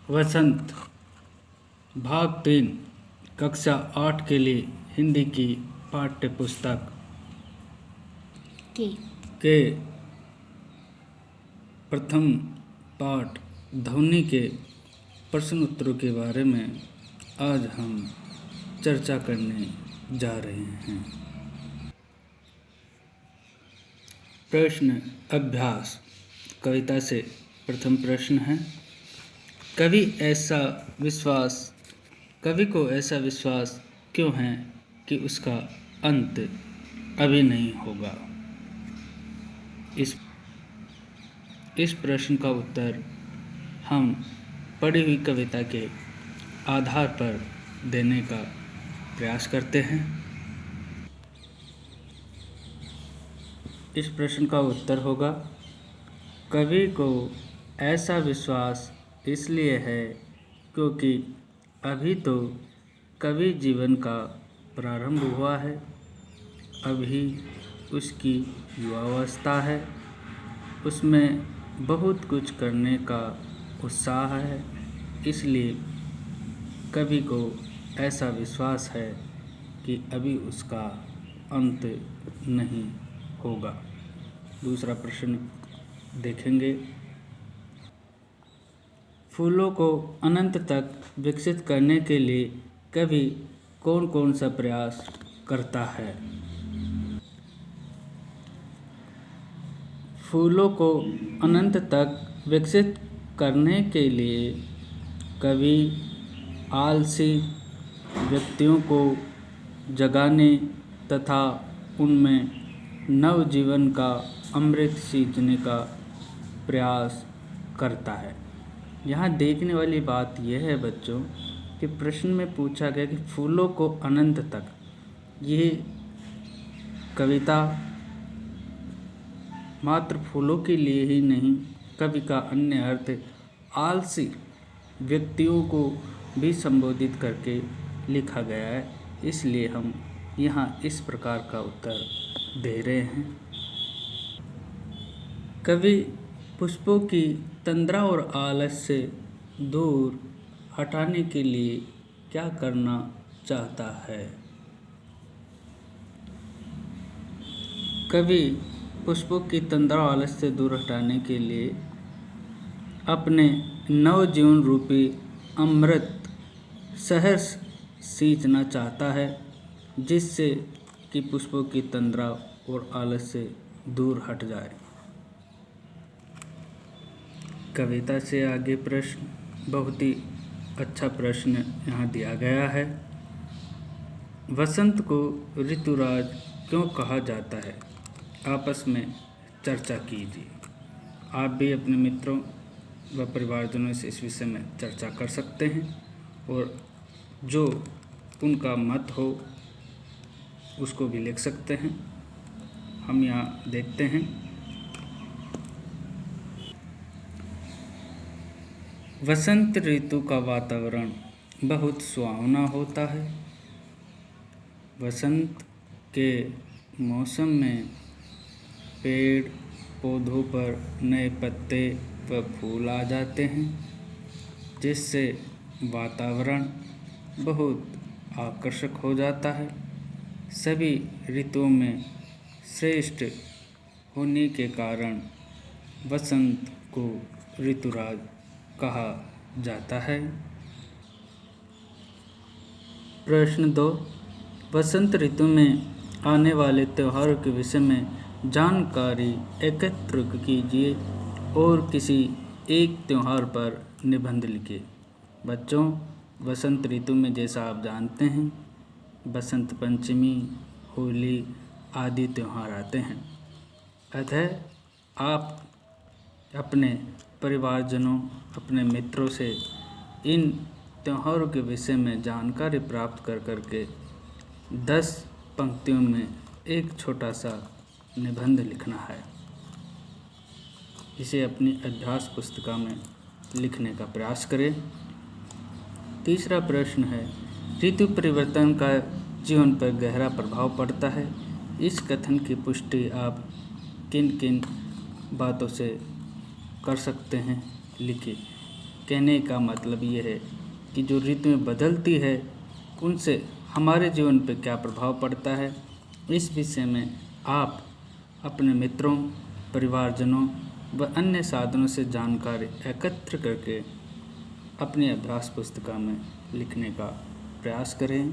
वसंत भाग 3 कक्षा 8 के लिए हिंदी की पाठ्य पुस्तक के प्रथम पाठ ध्वनि के प्रश्न उत्तरों के बारे में आज हम चर्चा करने जा रहे हैं। प्रश्न अभ्यास। कविता से प्रथम प्रश्न है, कवि को ऐसा विश्वास क्यों है कि उसका अंत अभी नहीं होगा। इस प्रश्न का उत्तर हम पढ़ी हुई कविता के आधार पर देने का प्रयास करते हैं। इस प्रश्न का उत्तर होगा, कवि को ऐसा विश्वास इसलिए है क्योंकि अभी तो कवि जीवन का प्रारंभ हुआ है, अभी उसकी युवावस्था है, उसमें बहुत कुछ करने का उत्साह है, इसलिए कवि को ऐसा विश्वास है कि अभी उसका अंत नहीं होगा। दूसरा प्रश्न देखेंगे, फूलों को अनंत तक विकसित करने के लिए कवि कौन कौन सा प्रयास करता है। फूलों को अनंत तक विकसित करने के लिए कवि आलसी व्यक्तियों को जगाने तथा उनमें नव जीवन का अमृत सींचने का प्रयास करता है। यहाँ देखने वाली बात यह है बच्चों कि प्रश्न में पूछा गया कि फूलों को अनंत तक, ये कविता मात्र फूलों के लिए ही नहीं, कवि का अन्य अर्थ आलसी व्यक्तियों को भी संबोधित करके लिखा गया है, इसलिए हम यहाँ इस प्रकार का उत्तर दे रहे हैं। कवि पुष्पों की तंद्रा और आलस से दूर हटाने के लिए क्या करना चाहता है। कवि पुष्पों की तंद्रा और आलस से दूर हटाने के लिए अपने नवजीवन रूपी अमृत सहर्ष सींचना चाहता है, जिससे कि पुष्पों की तंद्रा और आलस से दूर हट जाए। कविता से आगे प्रश्न, बहुत ही अच्छा प्रश्न यहाँ दिया गया है। वसंत को ऋतुराज क्यों कहा जाता है, आपस में चर्चा कीजिए। आप भी अपने मित्रों व परिवारजनों से इस विषय में चर्चा कर सकते हैं और जो उनका मत हो उसको भी लिख सकते हैं। हम यहाँ देखते हैं, वसंत ऋतु का वातावरण बहुत सुहावना होता है। वसंत के मौसम में पेड़ पौधों पर नए पत्ते व फूल आ जाते हैं, जिससे वातावरण बहुत आकर्षक हो जाता है। सभी ऋतुओं में श्रेष्ठ होने के कारण वसंत को ऋतुराज कहा जाता है। प्रश्न 2, वसंत ऋतु में आने वाले त्योहारों के विषय में जानकारी एकत्र कीजिए और किसी एक त्यौहार पर निबंध लिखिए। बच्चों, वसंत ऋतु में जैसा आप जानते हैं बसंत पंचमी, होली आदि त्यौहार आते हैं, अतः आप अपने परिवारजनों, अपने मित्रों से इन त्योहारों के विषय में जानकारी प्राप्त कर के 10 पंक्तियों में एक छोटा सा निबंध लिखना है। इसे अपनी अभ्यास पुस्तिका में लिखने का प्रयास करें। तीसरा प्रश्न है, ऋतु परिवर्तन का जीवन पर गहरा प्रभाव पड़ता है। इस कथन की पुष्टि आप किन किन बातों से कर सकते हैं, लिखिए। कहने का मतलब ये है कि जो ऋतुएं बदलती है उनसे हमारे जीवन पर क्या प्रभाव पड़ता है, इस विषय में आप अपने मित्रों, परिवारजनों व अन्य साधनों से जानकारी एकत्र करके अपनी अभ्यास पुस्तिका में लिखने का प्रयास करें।